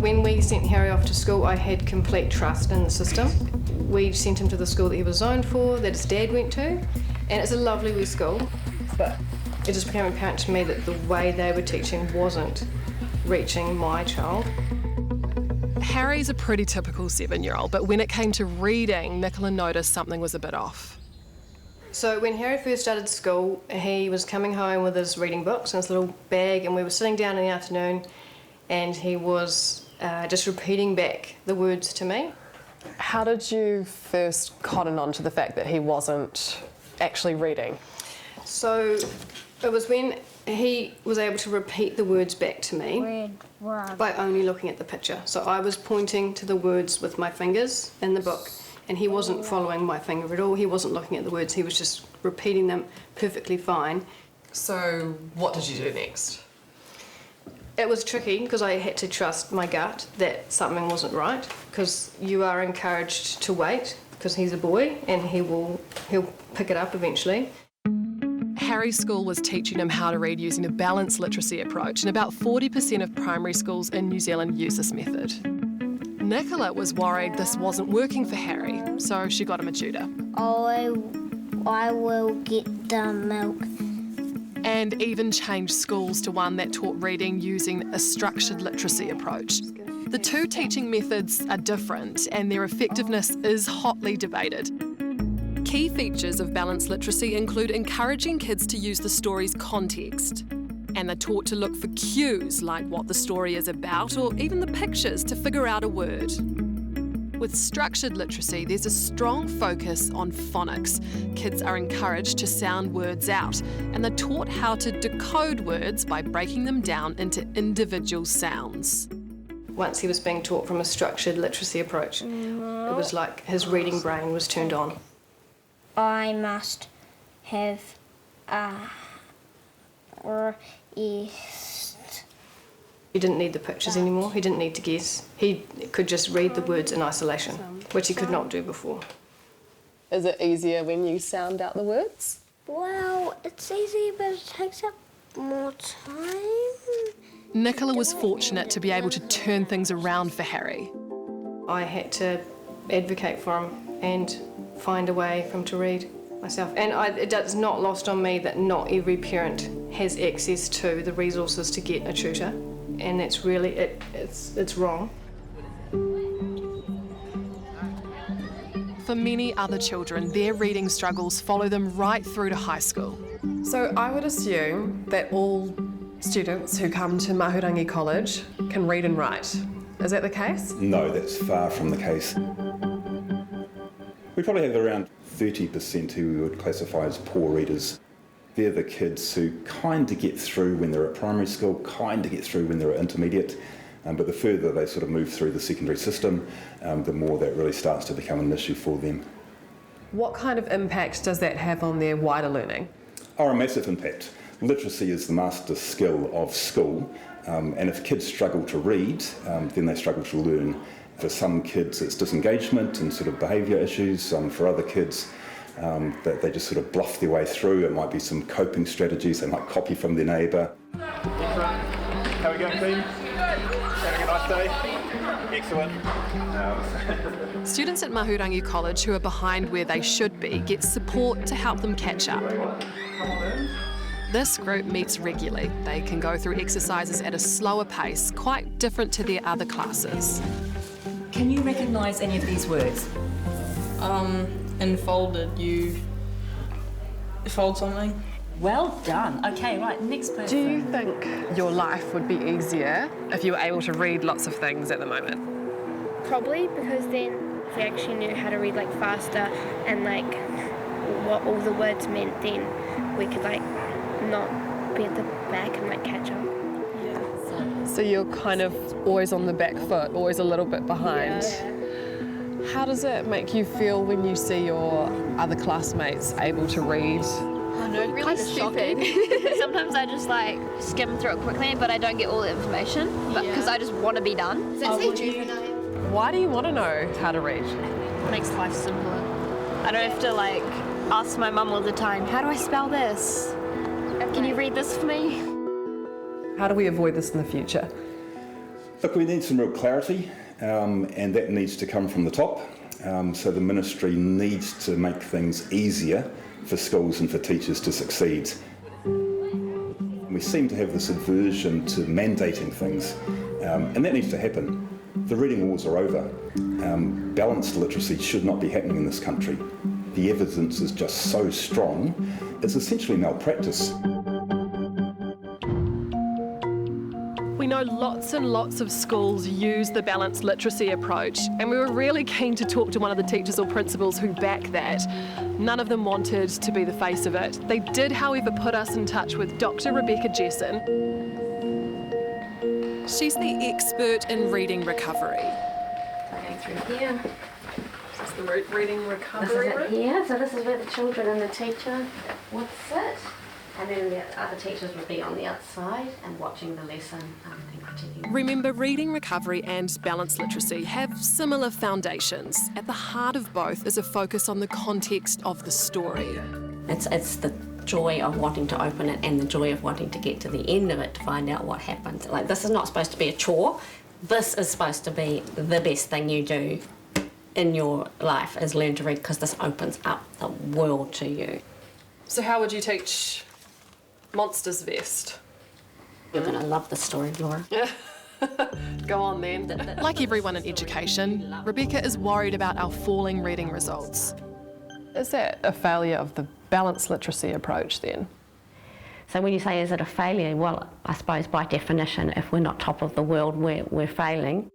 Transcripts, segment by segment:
When we sent Harry off to school, I had complete trust in the system. We sent him to the school that he was zoned for, that his dad went to, and it's a lovely wee school, but it just became apparent to me that the way they were teaching wasn't reaching my child. Harry's a pretty typical 7-year-old, but when it came to reading, Nicola noticed something was a bit off. So when Harry first started school, he was coming home with his reading books and his little bag, and we were sitting down in the afternoon, and he was just repeating back the words to me. How did you first cotton on to the fact that he wasn't actually reading? So it was when he was able to repeat the words back to me by only looking at the picture. So I was pointing to the words with my fingers in the book, and he wasn't following my finger at all. He wasn't looking at the words, he was just repeating them perfectly fine. So what did you do next? It was tricky because I had to trust my gut that something wasn't right, because you are encouraged to wait because he's a boy and he'll pick it up eventually. Harry's school was teaching him how to read using a balanced literacy approach, and about 40% of primary schools in New Zealand use this method. Nicola was worried this wasn't working for Harry, so she got him a tutor. I will get the milk. And even changed schools to one that taught reading using a structured literacy approach. The two teaching methods are different, and their effectiveness is hotly debated. Key features of balanced literacy include encouraging kids to use the story's context, and they're taught to look for cues like what the story is about or even the pictures to figure out a word. With structured literacy, there's a strong focus on phonics. Kids are encouraged to sound words out, and they're taught how to decode words by breaking them down into individual sounds. Once he was being taught from a structured literacy approach, it was like his reading brain was turned on. I must have He didn't need the pictures anymore, he didn't need to guess. He could just read the words in isolation, which he could not do before. Is it easier when you sound out the words? Well, it's easy, but it takes up more time. Nicola was fortunate to be able to turn things around for Harry. I had to advocate for him and find a way for him to read myself. And it's not lost on me that not every parent has access to the resources to get a tutor, and that's really, it's wrong. For many other children, their reading struggles follow them right through to high school. So I would assume that all students who come to Mahurangi College can read and write. Is that the case? No, that's far from the case. We probably have around 30% who we would classify as poor readers. They're the kids who kind of get through when they're at primary school, kind of get through when they're at intermediate, but the further they sort of move through the secondary system, the more that really starts to become an issue for them. What kind of impact does that have on their wider learning? A massive impact. Literacy is the master skill of school, and if kids struggle to read, then they struggle to learn. For some kids it's disengagement and sort of behaviour issues. For other kids, that they just sort of bluff their way through. It might be some coping strategies. They might copy from their neighbour. How are we going, team? Having a nice day? Excellent. Students at Mahurangi College who are behind where they should be get support to help them catch up. This group meets regularly. They can go through exercises at a slower pace, quite different to their other classes. Can you recognise any of these words? Enfolded, you fold something. Well done. Okay, right, next person. Do you think your life would be easier if you were able to read lots of things at the moment? Probably, because then if you actually knew how to read like faster and like what all the words meant, then we could like not be at the back and like catch up. So you're kind of always on the back foot, always a little bit behind. Yeah. How does it make you feel when you see your other classmates able to read? I know, really shocking. Sometimes I just like skim through it quickly, but I don't get all the information, but because I just want to be done. Why do you want to know how to read? It makes life simpler. I don't have to like ask my mum all the time, how do I spell this? Can you read this for me? How do we avoid this in the future? Look, we need some real clarity, and that needs to come from the top. So the ministry needs to make things easier for schools and for teachers to succeed. We seem to have this aversion to mandating things, and that needs to happen. The reading wars are over. Balanced literacy should not be happening in this country. The evidence is just so strong, it's essentially malpractice. We know lots and lots of schools use the balanced literacy approach, and we were really keen to talk to one of the teachers or principals who back that. None of them wanted to be the face of it. They did, however, put us in touch with Dr. Rebecca Jesson. She's the expert in reading recovery. Going through here. This is the reading recovery This is it room. here, so this is where the children and the teacher would sit. And then the other teachers would be on the outside and watching the lesson and critiquing. Remember, reading recovery and balanced literacy have similar foundations. At the heart of both is a focus on the context of the story. It's the joy of wanting to open it and the joy of wanting to get to the end of it to find out what happened. Like, this is not supposed to be a chore. This is supposed to be the best thing you do in your life, is learn to read, because this opens up the world to you. So how would you teach Monsters Vest? You're going to love the story, Laura. Go on then. Like everyone in education, Rebecca is worried about our falling reading results. Is that a failure of the balanced literacy approach then? So when you say, is it a failure? Well, I suppose by definition, if we're not top of the world, we're failing.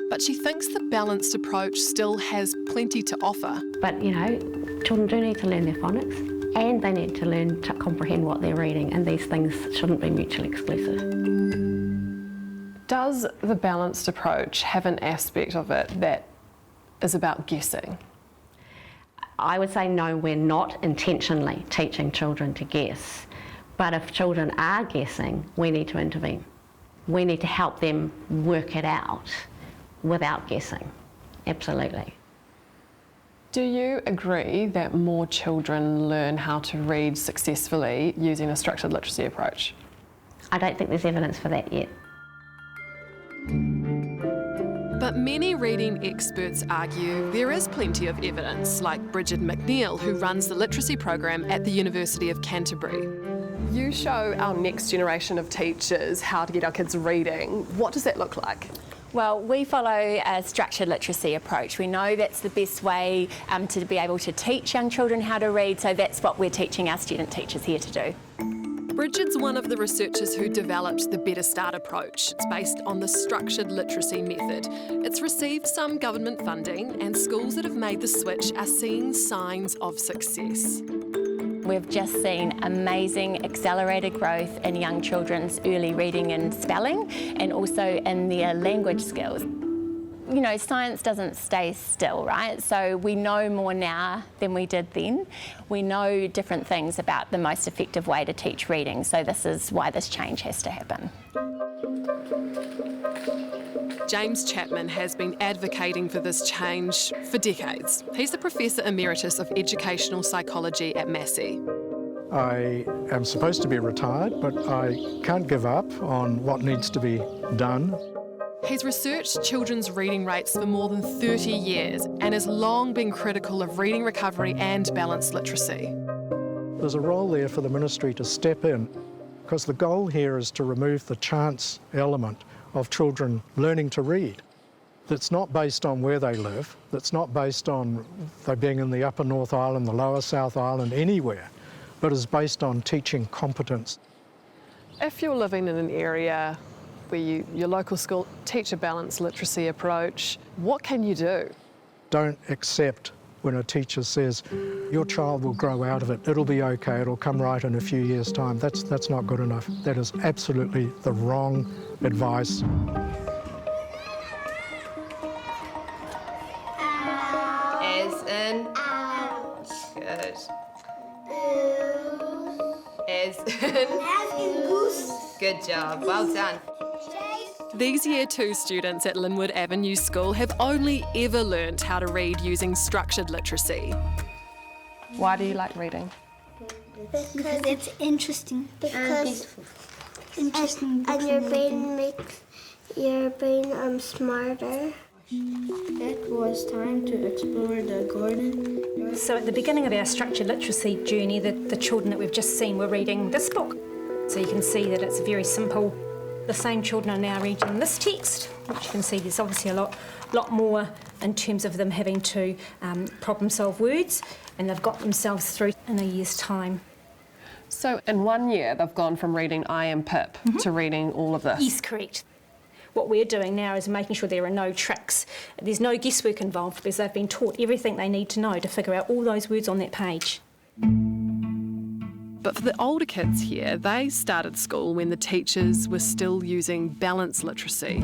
But she thinks the balanced approach still has plenty to offer. But, you know, children do need to learn their phonics, and they need to learn to comprehend what they're reading, and these things shouldn't be mutually exclusive. Does the balanced approach have an aspect of it that is about guessing? I would say no, we're not intentionally teaching children to guess. But if children are guessing, we need to intervene. We need to help them work it out without guessing. Absolutely. Do you agree that more children learn how to read successfully using a structured literacy approach? I don't think there's evidence for that yet. But many reading experts argue there is plenty of evidence, like Bridget McNeil, who runs the literacy program at the University of Canterbury. You show our next generation of teachers how to get our kids reading. What does that look like? Well, we follow a structured literacy approach. We know that's the best way to be able to teach young children how to read, so that's what we're teaching our student teachers here to do. Bridget's one of the researchers who developed the Better Start approach. It's based on the structured literacy method. It's received some government funding, and schools that have made the switch are seeing signs of success. We've just seen amazing accelerated growth in young children's early reading and spelling, and also in their language skills. You know, science doesn't stay still, right? So we know more now than we did then. We know different things about the most effective way to teach reading, so this is why this change has to happen. James Chapman has been advocating for this change for decades. He's the Professor Emeritus of Educational Psychology at Massey. I am supposed to be retired, but I can't give up on what needs to be done. He's researched children's reading rates for more than 30 years and has long been critical of reading recovery and balanced literacy. There's a role there for the ministry to step in, because the goal here is to remove the chance element of children learning to read. That's not based on where they live, that's not based on they being in the upper North Island, the lower South Island, anywhere, but is based on teaching competence. If you're living in an area where your local school teach a balanced literacy approach, what can you do? Don't accept when a teacher says, your child will grow out of it, it'll be okay, it'll come right in a few years' time. That's not good enough. That is absolutely the wrong advice. As in? Ouch. Good. As in? As in goose. Good job, well done. These Year 2 students at Linwood Avenue School have only ever learnt how to read using structured literacy. Why do you like reading? Because it's interesting. Because interesting. And your brain makes You're being smarter. It was time to explore the garden. So at the beginning of our structured literacy journey, the children that we've just seen were reading this book. So you can see that it's very simple. The same children are now reading this text, which you can see there's obviously a lot more in terms of them having to problem solve words, and they've got themselves through in a year's time. So in 1 year, they've gone from reading I Am Pip to reading all of this? Yes, correct. What we're doing now is making sure there are no tricks. There's no guesswork involved because they've been taught everything they need to know to figure out all those words on that page. But for the older kids here, they started school when the teachers were still using balanced literacy.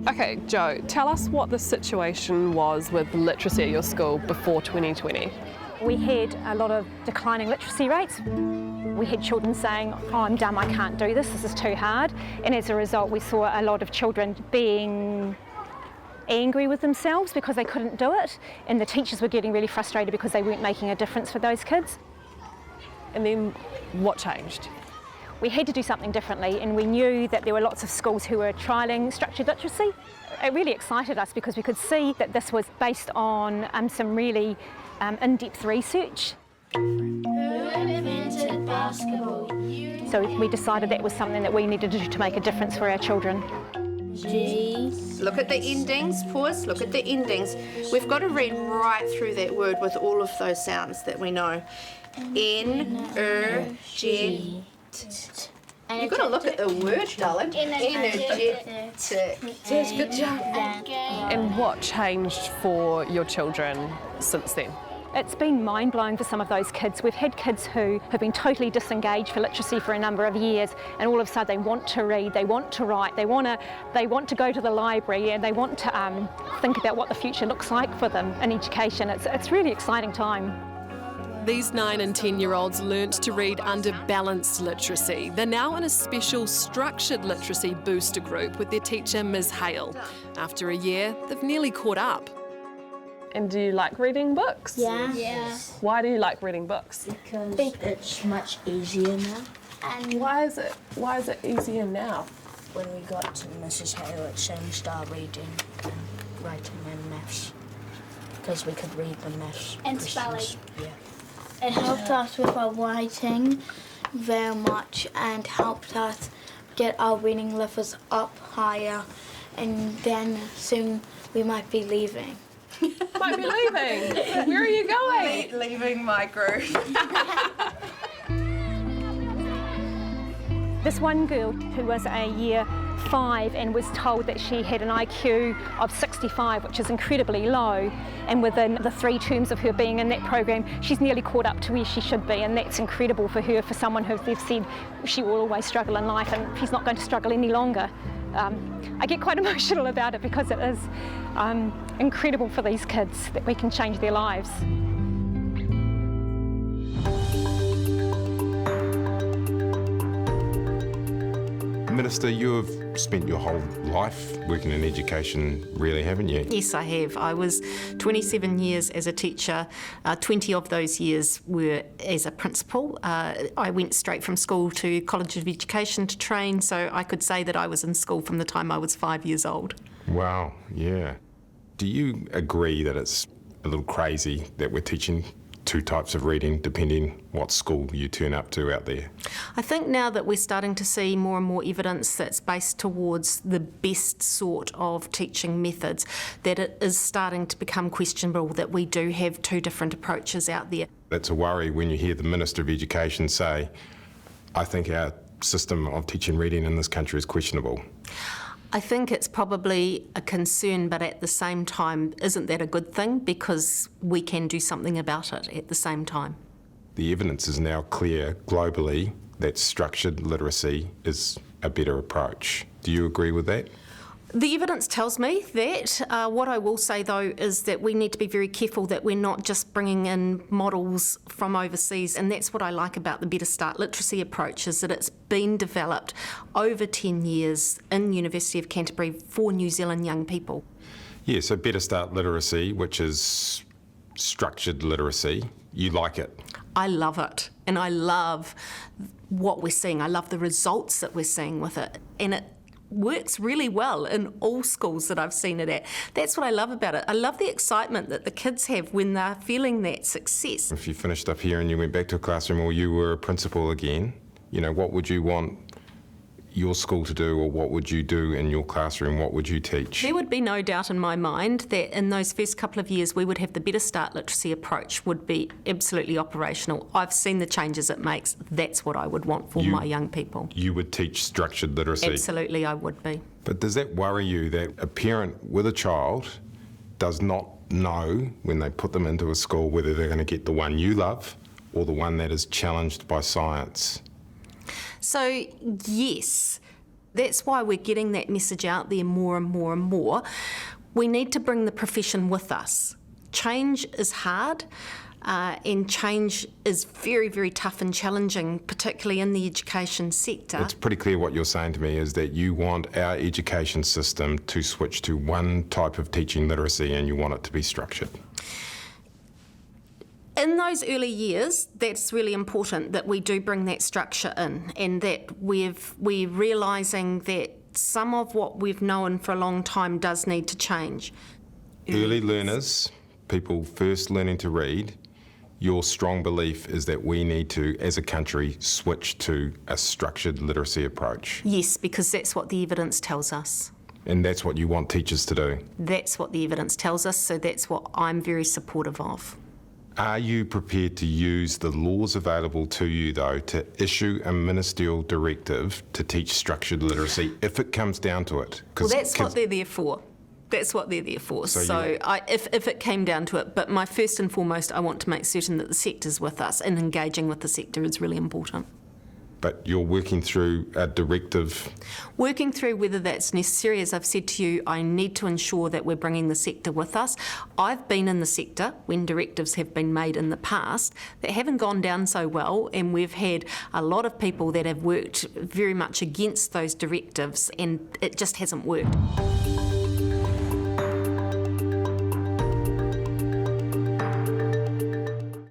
Okay, Joe, tell us what the situation was with literacy at your school before 2020. We had a lot of declining literacy rates. We had children saying, oh, I'm dumb, I can't do this is too hard. And as a result, we saw a lot of children being angry with themselves because they couldn't do it. And the teachers were getting really frustrated because they weren't making a difference for those kids. And then what changed? We had to do something differently, and we knew that there were lots of schools who were trialling structured literacy. It really excited us because we could see that this was based on some really in-depth research. Who invented basketball? So we decided that was something that we needed to do to make a difference for our children. G. Look at the endings, pause, look at the endings. We've got to read right through that word with all of those sounds that we know. Energetic. You've got to look at the word, darling. Energetic. Yes, good job. And what changed for your children since then? It's been mind-blowing for some of those kids. We've had kids who have been totally disengaged for literacy for a number of years, and all of a sudden they want to read, they want to write, they want to go to the library, and they want to think about what the future looks like for them in education. It's a really exciting time. These 9 and 10-year-olds learnt to read under balanced literacy. They're now in a special structured literacy booster group with their teacher, Ms. Hale. After a year, they've nearly caught up. And do you like reading books? Yeah. Yeah. Why do you like reading books? Because it's much easier now. And why is it easier now? When we got to Mrs. Hale, it changed our reading and writing and maths. Because we could read the maths And questions. spelling. Yeah. It helped us with our writing very much and helped us get our reading levels up higher, and then soon we might be leaving. Might be leaving? Where are you going? Leaving my group. This one girl who was a year 5 and was told that she had an IQ of 65, which is incredibly low, and within the 3 terms of her being in that program, she's nearly caught up to where she should be, and that's incredible for her, for someone who they've said she will always struggle in life and she's not going to struggle any longer. I get quite emotional about it because it is incredible for these kids that we can change their lives. Minister, you have spent your whole life working in education, really, haven't you? Yes, I have. I was 27 years as a teacher. 20 of those years were as a principal. I went straight from school to College of Education to train, so I could say that I was in school from the time I was 5 years old. Wow, yeah. Do you agree that it's a little crazy that we're teaching 2 types of reading depending what school you turn up to out there? I think now that we're starting to see more and more evidence that's based towards the best sort of teaching methods, that it is starting to become questionable that we do have 2 different approaches out there. That's a worry when you hear the Minister of Education say, I think our system of teaching reading in this country is questionable. I think it's probably a concern, but at the same time, isn't that a good thing? Because we can do something about it at the same time. The evidence is now clear globally that structured literacy is a better approach. Do you agree with that? The evidence tells me that. What I will say, though, is that we need to be very careful that we're not just bringing in models from overseas, and that's what I like about the Better Start Literacy approach, is that it's been developed over 10 years in University of Canterbury for New Zealand young people. Yeah, so Better Start Literacy, which is structured literacy, you like it? I love it, and I love what we're seeing. I love the results that we're seeing with it, and it works really well in all schools that I've seen it at. That's what I love about it. I love the excitement that the kids have when they're feeling that success. If you finished up here and you went back to a classroom or you were a principal again, you know, what would you want your school to do, or what would you do in your classroom? What would you teach? There would be no doubt in my mind that in those first couple of years we would have the Better Start literacy approach would be absolutely operational. I've seen the changes it makes. That's what I would want for my young people. You would teach structured literacy? Absolutely, I would be. But does that worry you that a parent with a child does not know when they put them into a school whether they're going to get the one you love or the one that is challenged by science? So, yes, that's why we're getting that message out there more and more and more. We need to bring the profession with us. Change is hard, and change is very, very tough and challenging, particularly in the education sector. It's pretty clear what you're saying to me is that you want our education system to switch to one type of teaching literacy and you want it to be structured. In those early years, that's really important that we do bring that structure in, and that we're realising that some of what we've known for a long time does need to change. Early learners, people first learning to read, your strong belief is that we need to, as a country, switch to a structured literacy approach. Yes, because that's what the evidence tells us. And that's what you want teachers to do? That's what the evidence tells us, so that's what I'm very supportive of. Are you prepared to use the laws available to you, though, to issue a ministerial directive to teach structured literacy if it comes down to it? Well, that's what they're there for. That's what they're there for. So if it came down to it, but my first and foremost, I want to make certain that the sector's with us, and engaging with the sector is really important. But you're working through a directive? Working through whether that's necessary. As I've said to you, I need to ensure that we're bringing the sector with us. I've been in the sector when directives have been made in the past that haven't gone down so well, and we've had a lot of people that have worked very much against those directives, and it just hasn't worked.